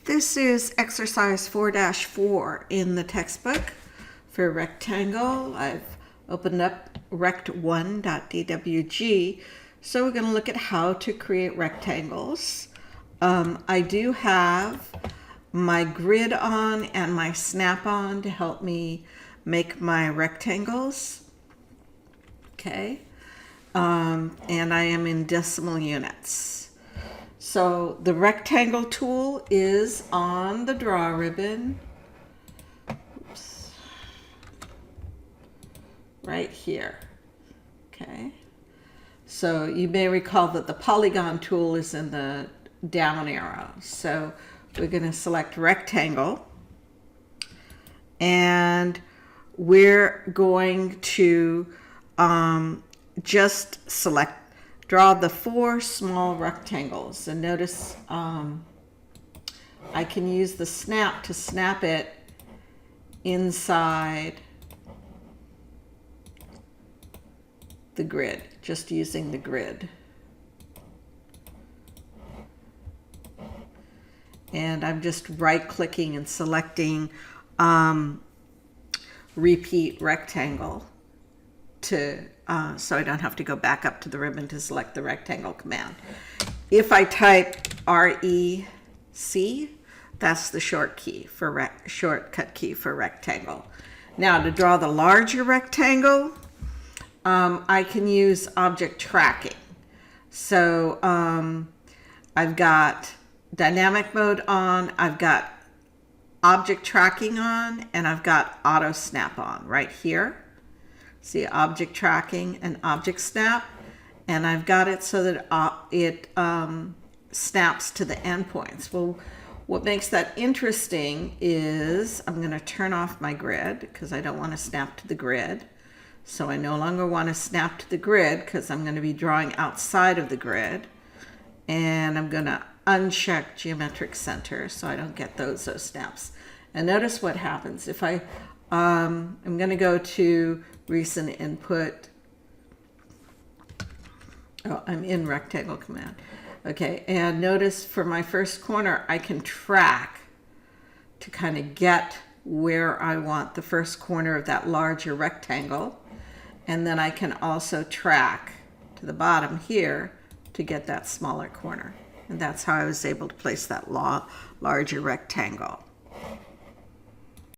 This is exercise 4-4 in the textbook for rectangle. I've opened up rect1.dwg. So we're going to look at how to create rectangles. I do have my grid on and my snap on to help me make my rectangles. Okay. And I am in decimal units. So the rectangle tool is on the draw ribbon. Oops. Right here. Okay. So you may recall that the polygon tool is in the down arrow. So we're going to select rectangle. And we're going to just draw the 4 small rectangles. And notice I can use the snap to snap it inside the grid, just using the grid. And I'm just right-clicking and selecting repeat rectangle to so I don't have to go back up to the ribbon to select the rectangle command. If I type REC, that's the shortcut key for rectangle. Now to draw the larger rectangle, I can use object tracking. So I've got dynamic mode on, I've got object tracking on, and I've got auto snap on right here. See, object tracking and object snap, and I've got it so that it snaps to the endpoints. Well, what makes that interesting is I'm going to turn off my grid because I don't want to snap to the grid. So I no longer want to snap to the grid because I'm going to be drawing outside of the grid. And I'm going to uncheck geometric center so I don't get those snaps. And notice what happens if I'm going to go to recent input. Oh, I'm in rectangle command. Okay, and notice for my first corner, I can track to kind of get where I want the first corner of that larger rectangle. And then I can also track to the bottom here to get that smaller corner. And that's how I was able to place that larger rectangle.